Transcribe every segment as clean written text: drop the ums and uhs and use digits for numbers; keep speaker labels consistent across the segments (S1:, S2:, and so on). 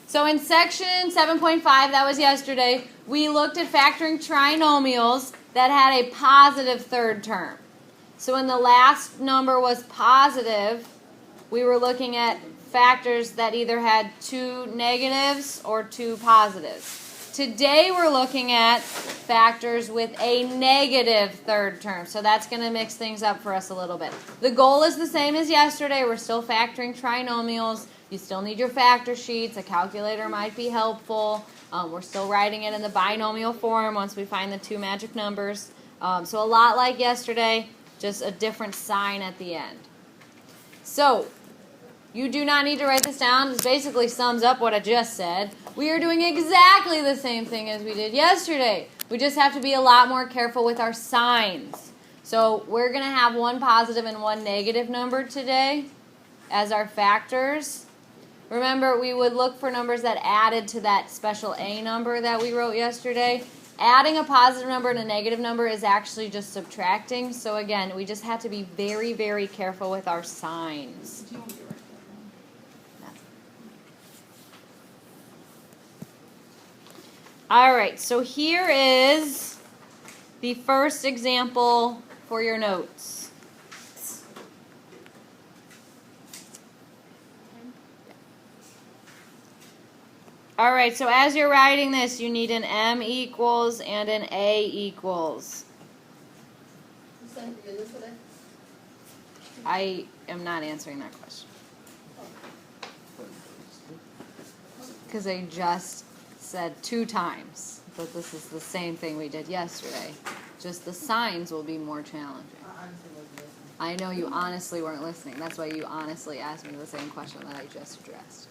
S1: So in section 7.5, that was yesterday, we looked at factoring trinomials that had a positive third term. So when the last number was positive, we were looking at factors that either had two negatives or two positives. Today we're looking at factors with a negative third term. So that's going to mix things up for us a little bit. The goal is the same as yesterday. We're still factoring trinomials. You still need your factor sheets. A calculator might be helpful. We're still writing it in the binomial form once we find the two magic numbers. So a lot like yesterday, just a different sign at the end. So you do not need to write this down. This basically sums up what I just said. We are doing exactly the same thing as we did yesterday. We just have to be a lot more careful with our signs. So we're going to have one positive and one negative number today as our factors. Remember, we would look for numbers that added to that special A number that we wrote yesterday. Adding a positive number and a negative number is actually just subtracting. So again, we just have to be very, very careful with our signs. Alright, so here is the first example for your notes. Alright, so as you're writing this, you need an M equals and an A equals. I am not answering that question. Because I just said 2 times, but this is the same thing we did yesterday. Just the signs will be more challenging. I know you honestly weren't listening. That's why you honestly asked me the same question that I just addressed.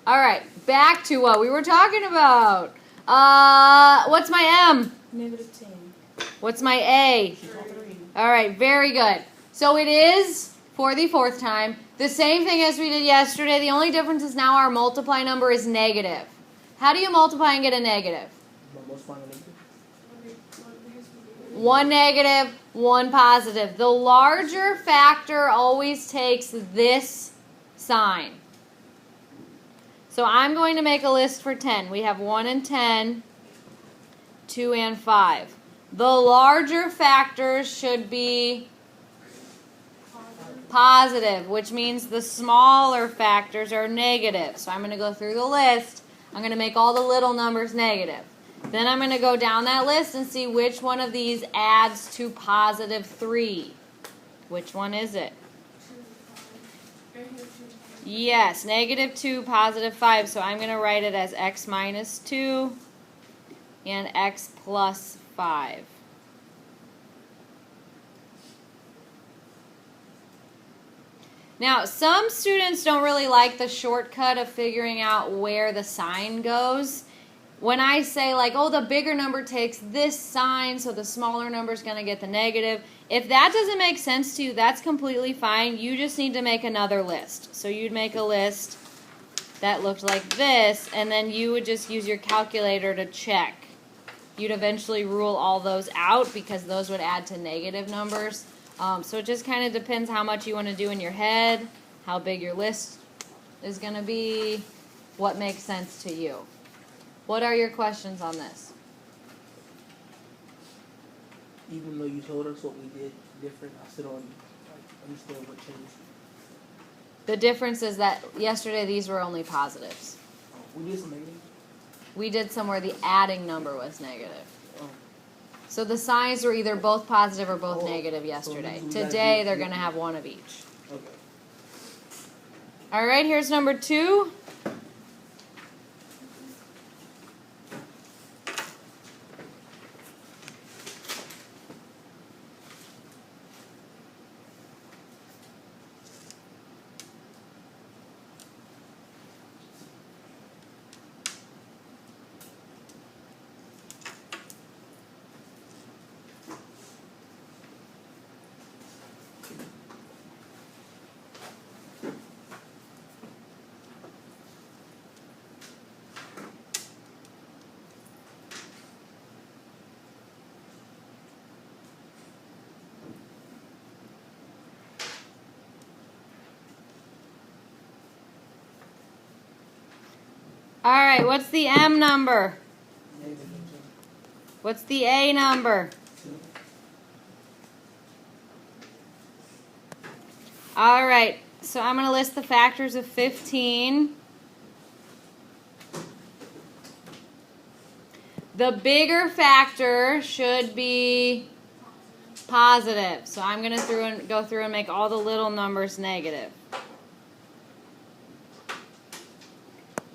S1: All right, back to what we were talking about. What's my M?
S2: -10.
S1: What's my A?
S2: 3.
S1: All right, very good. So it is, for the 4th time, the same thing as we did yesterday. The only difference is now our multiply number is negative. How do you multiply and get a negative? One negative, one positive. The larger factor always takes this sign. So I'm going to make a list for 10. We have 1 and 10, 2 and 5. The larger factors should be positive, which means the smaller factors are negative. So I'm going to go through the list. I'm going to make all the little numbers negative. Then I'm going to go down that list and see which one of these adds to positive 3. Which one is it? Yes, -2, positive 5. So I'm going to write it as x minus 2 and x plus 5. Now, some students don't really like the shortcut of figuring out where the sign goes. When I say like, oh, the bigger number takes this sign, so the smaller number is going to get the negative. If that doesn't make sense to you, that's completely fine. You just need to make another list. So you'd make a list that looked like this, and then you would just use your calculator to check. You'd eventually rule all those out because those would add to negative numbers. So it just kind of depends how much you want to do in your head, how big your list is going to be, what makes sense to you. What are your questions on this?
S3: Even though you told us what we did different, I still don't understand what changed.
S1: The difference is that yesterday these were only positives.
S3: We did some negative.
S1: We did some where the adding number was negative.
S3: Oh.
S1: So the signs were either both positive or both negative yesterday.
S3: So
S1: Today they're going to have one of each.
S3: Okay.
S1: All right, here's number 2. All right, what's the M number?
S3: Negative 2.
S1: What's the A number?
S3: 2.
S1: All right, so I'm going to list the factors of 15. The bigger factor should be positive. So I'm going to go through and make all the little numbers negative.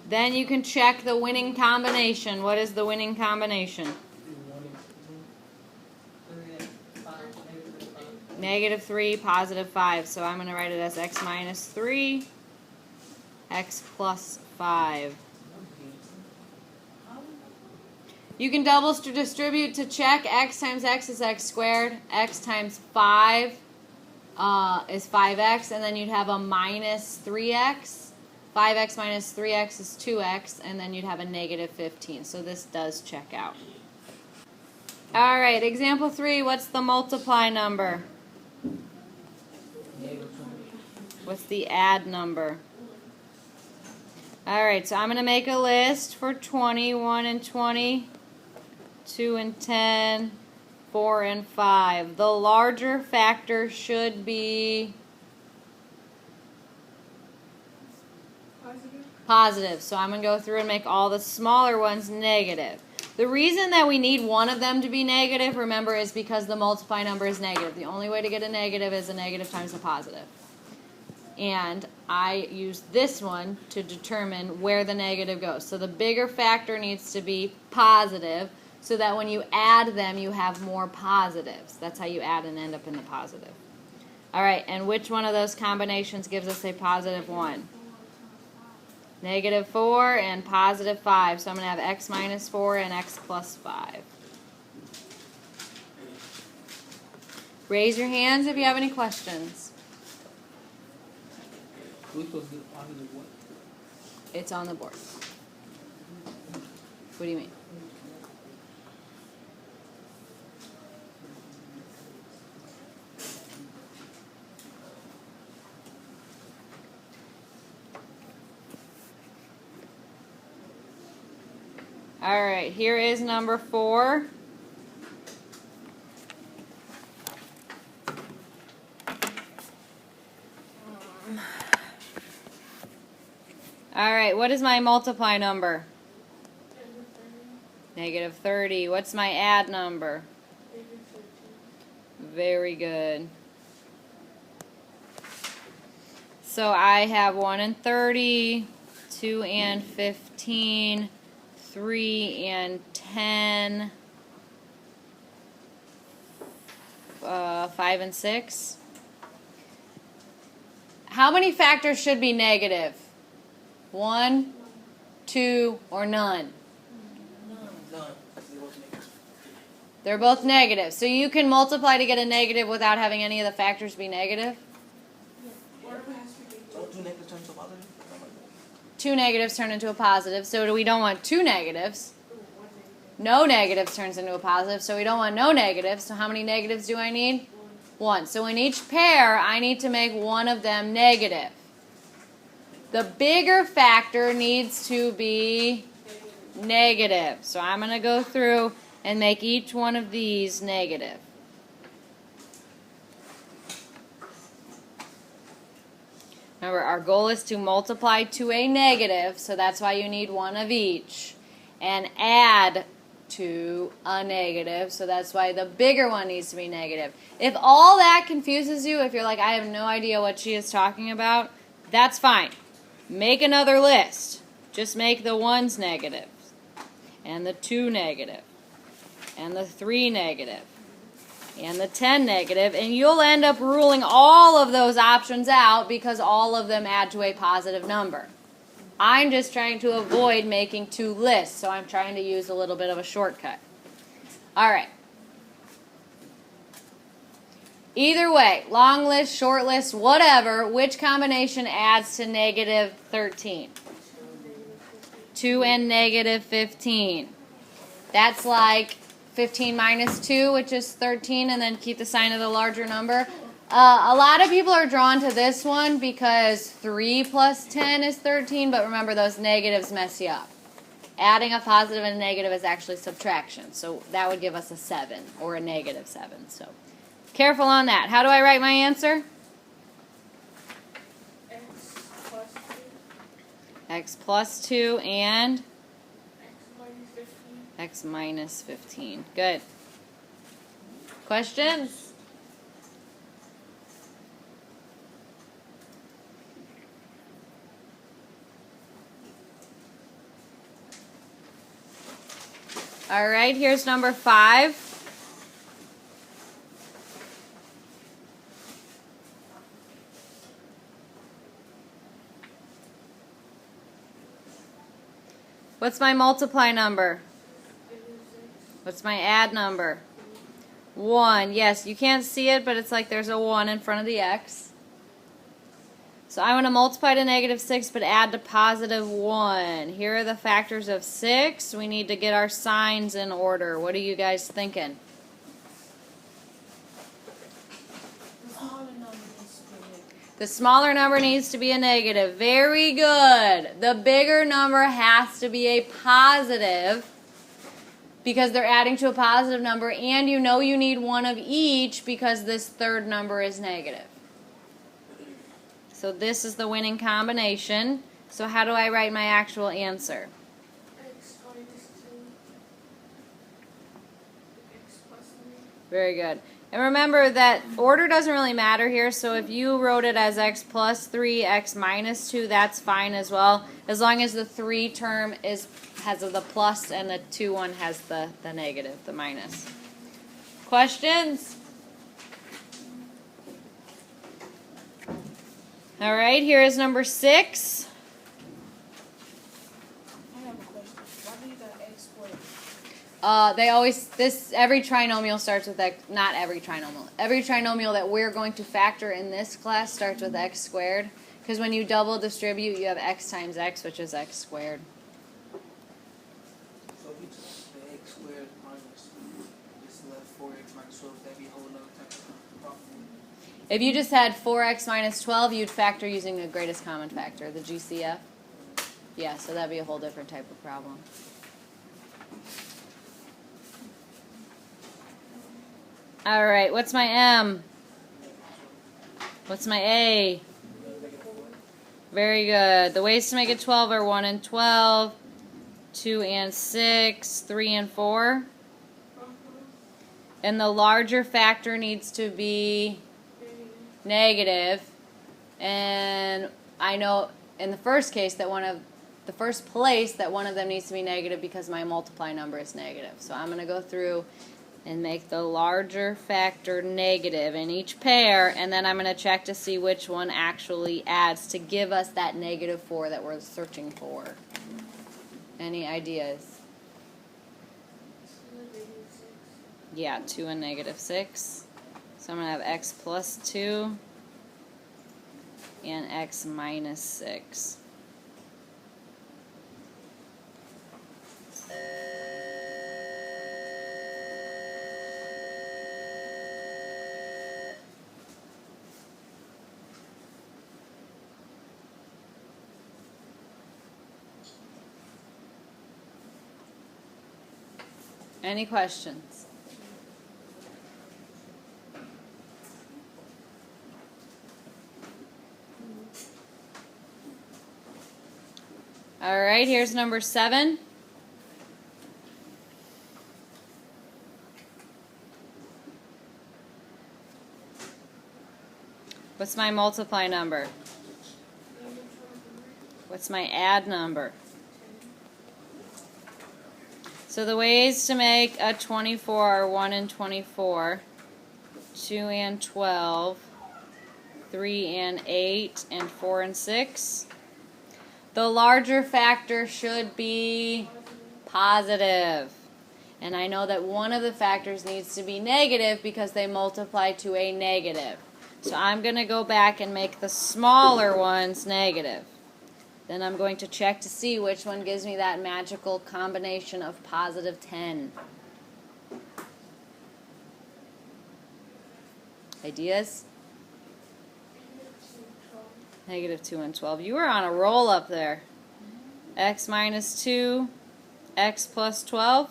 S1: Then you can check the winning combination. What is the winning combination? Negative 3, positive 5. So I'm going to write it as x minus 3, x plus 5. You can double distribute to check. X times x is x squared. X times 5 is 5x. And then you'd have a minus 3x. 5x minus 3x is 2x. And then you'd have a negative 15. So this does check out. All right, example 3. What's the multiply number?
S3: Negative 20.
S1: What's the add number? All right, so I'm going to make a list for 20, 1 and 20. 2 and 10, 4 and 5. The larger factor should be positive. So I'm going to go through and make all the smaller ones negative. The reason that we need one of them to be negative, remember, is because the multiply number is negative. The only way to get a negative is a negative times a positive. And I use this one to determine where the negative goes. So the bigger factor needs to be positive, so that when you add them, you have more positives. That's how you add and end up in the positive. All right, and which one of those combinations gives us a positive 1? Negative 4 and positive 5. So I'm going to have x minus 4 and x plus 5. Raise your hands if you have any questions.
S3: We're supposed to get positive what?
S1: It's on the board. What do you mean? All right, here is number 4. All right, what is my multiply number? Negative 30. What's my add number? Very good. So I have 1 and 30, 2 and 15, 3 and 10, 5 and 6. How many factors should be negative? 1, 2, or none?
S3: None.
S1: They're both negative. So you can multiply to get a negative without having any of the factors be negative?
S3: Don't do negative times a positive?
S1: 2 negatives turn into a positive, so we don't want 2 negatives. No negatives turns into a positive, so we don't want no negatives. So how many negatives do I need? 1. So in each pair, I need to make one of them negative. The bigger factor needs to be negative. So I'm going to go through and make each one of these negative. Remember, our goal is to multiply to a negative, so that's why you need one of each. And add to a negative, so that's why the bigger one needs to be negative. If all that confuses you, if you're like, I have no idea what she is talking about, that's fine. Make another list. Just make the 1s negative, and the 2 negative, and the 3 negative, and the 10 negative, and you'll end up ruling all of those options out because all of them add to a positive number. I'm just trying to avoid making 2 lists, so I'm trying to use a little bit of a shortcut. All right. Either way, long list, short list, whatever, which combination adds to negative 13? 2 and negative 15. That's like 15 minus 2, which is 13, and then keep the sign of the larger number. A lot of people are drawn to this one because 3 plus 10 is 13, but remember those negatives mess you up. Adding a positive and a negative is actually subtraction. So that would give us a 7 or a negative 7. So careful on that. How do I write my answer? X plus 2 and x minus 15. Good. Questions? All right, here's number 5. What's my multiply number? What's my add number? 1. Yes, you can't see it, but it's like there's a 1 in front of the x. So I want to multiply to negative 6, but add to positive 1. Here are the factors of 6. We need to get our signs in order. What are you guys thinking? The smaller number needs to be a negative. Very good. The bigger number has to be a positive because they're adding to a positive number, and you know you need one of each because this third number is negative. So this is the winning combination. So how do I write my actual answer?
S2: X minus 2. X plus 3.
S1: Very good. And remember that order doesn't really matter here, so if you wrote it as x plus 3, x minus 2, that's fine as well, as long as the 3 term has the plus and the 2 one has the negative, the minus. Questions? All right, here is number 6.
S2: I have a question. Why do you got x squared?
S1: Every trinomial starts with x, not every trinomial. Every trinomial that we're going to factor in this class starts with x squared, because when you double distribute, you have x times x, which is x squared.
S3: So if you took the x squared minus just left 4x minus 12, that'd be a whole other type of problem.
S1: If you just had 4x minus 12, you'd factor using the greatest common factor, the GCF. Yeah, so that'd be a whole different type of problem. All right, what's my M? What's my A? Very good. The ways to make it 12 are 1 and 12, 2 and 6, 3 and 4. And the larger factor needs to be negative. And I know in the first case that the first place that one of them needs to be negative because my multiply number is negative. So I'm going to go through and make the larger factor negative in each pair, and then I'm going to check to see which one actually adds to give us that negative 4 that we're searching for. Any ideas? Yeah, 2 and negative 6. So I'm going to have x plus 2 and x minus 6. Any questions? All right, here's number 7. What's my multiply number? What's my add number? So the ways to make a 24 are 1 and 24, 2 and 12, 3 and 8, and 4 and 6. The larger factor should be positive. And I know that one of the factors needs to be negative because they multiply to a negative. So I'm going to go back and make the smaller ones negative. Then I'm going to check to see which one gives me that magical combination of positive 10. Ideas? Negative 2 and 12. You were on a roll up there. X minus 2, x plus 12.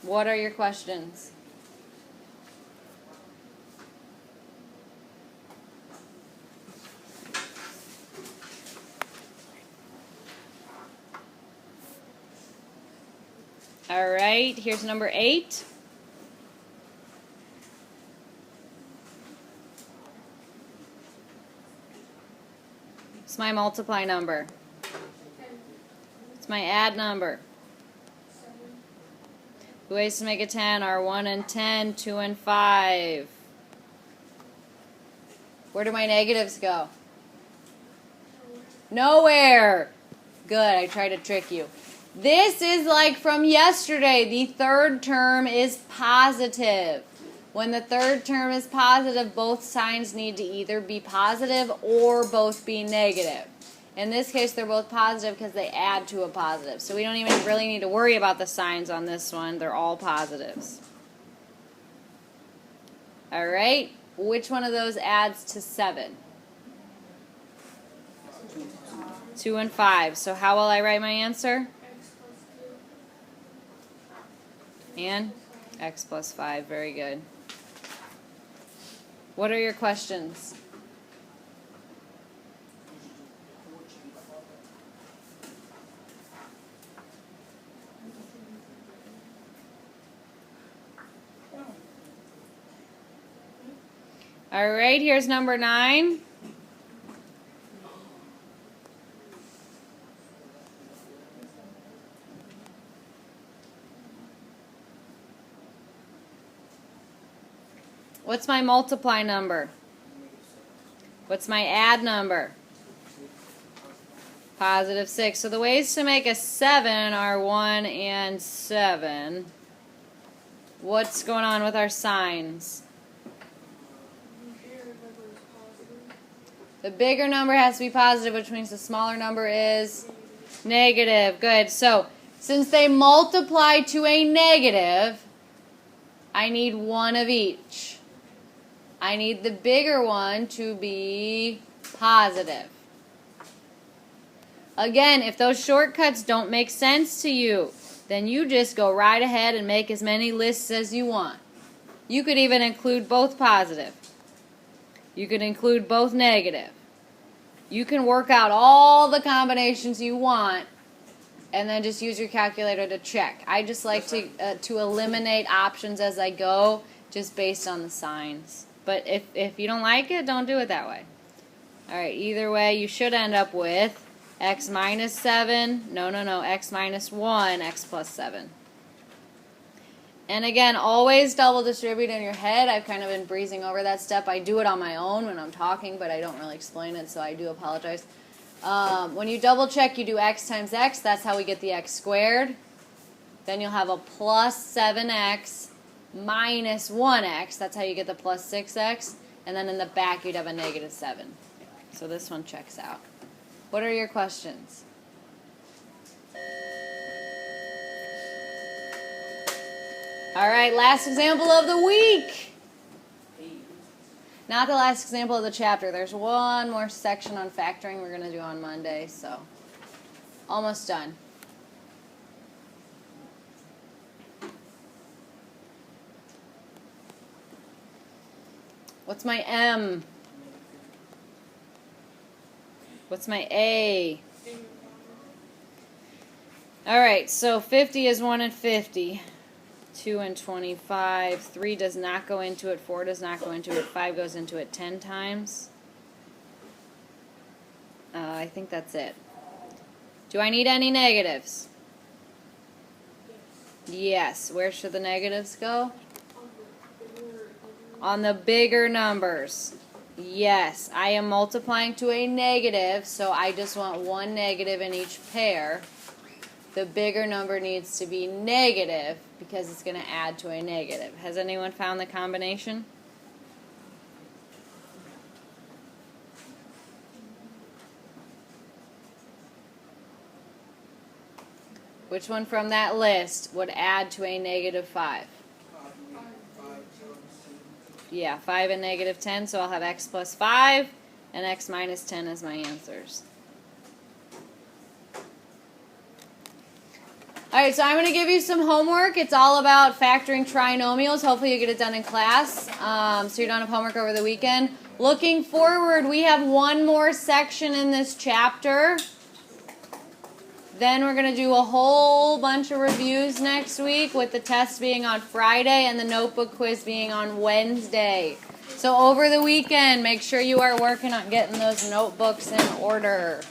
S1: What are your questions? All right, here's number 8. It's my multiply number.
S2: 10,
S1: It's my add number.
S2: 7,
S1: The ways to make a 10 are 1 and 10, 2 and 5. Where do my negatives go? Nowhere. Good, I tried to trick you. This is like from yesterday. The third term is positive. When the third term is positive, both signs need to either be positive or both be negative. In this case, they're both positive because they add to a positive. So we don't even really need to worry about the signs on this one. They're all positives. All right. Which one of those adds to 7? 2 and 5. So how will I write my answer?
S2: x plus 2.
S1: And x plus 5. Very good. What are your questions? All right, here's number 9. What's my multiply number? What's my add number? Positive 6. So the ways to make a 7 are 1 and 7. What's going on with our signs?
S2: Here, number is positive.
S1: The bigger number has to be positive, which means the smaller number is negative. Good. So since they multiply to a negative, I need one of each. I need the bigger one to be positive. Again, if those shortcuts don't make sense to you, then you just go right ahead and make as many lists as you want. You could even include both positive. You could include both negative. You can work out all the combinations you want and then just use your calculator to check. I just like to eliminate options as I go just based on the signs. But if you don't like it, don't do it that way. All right, either way, you should end up with x minus 7. No, x minus 1, x plus 7. And again, always double distribute in your head. I've kind of been breezing over that step. I do it on my own when I'm talking, but I don't really explain it, so I do apologize. When you double check, you do x times x. That's how we get the x squared. Then you'll have a plus 7x minus 1x. That's how you get the plus 6x. And then in the back, you'd have a negative 7. So this one checks out. What are your questions? All right, last example of the week. Not the last example of the chapter. There's one more section on factoring we're going to do on Monday, so almost done. What's my M? What's my A? All right, so 50 is 1 and 50. 2 and 25. 3 does not go into it. 4 does not go into it. 5 goes into it 10 times. I think that's it. Do I need any negatives? Yes. Where should the negatives go? On the bigger numbers. Yes. I am multiplying to a negative, so I just want one negative in each pair. The bigger number needs to be negative because it's going to add to a negative. Has anyone found the combination? Which one from that list would add to a negative 5? Yeah, 5 and negative 10, so I'll have x plus 5 and x minus 10 as my answers. Alright, so I'm going to give you some homework. It's all about factoring trinomials. Hopefully you get it done in class, so you don't have homework over the weekend. Looking forward, we have one more section in this chapter. Then we're going to do a whole bunch of reviews next week, with the test being on Friday and the notebook quiz being on Wednesday. So over the weekend, make sure you are working on getting those notebooks in order.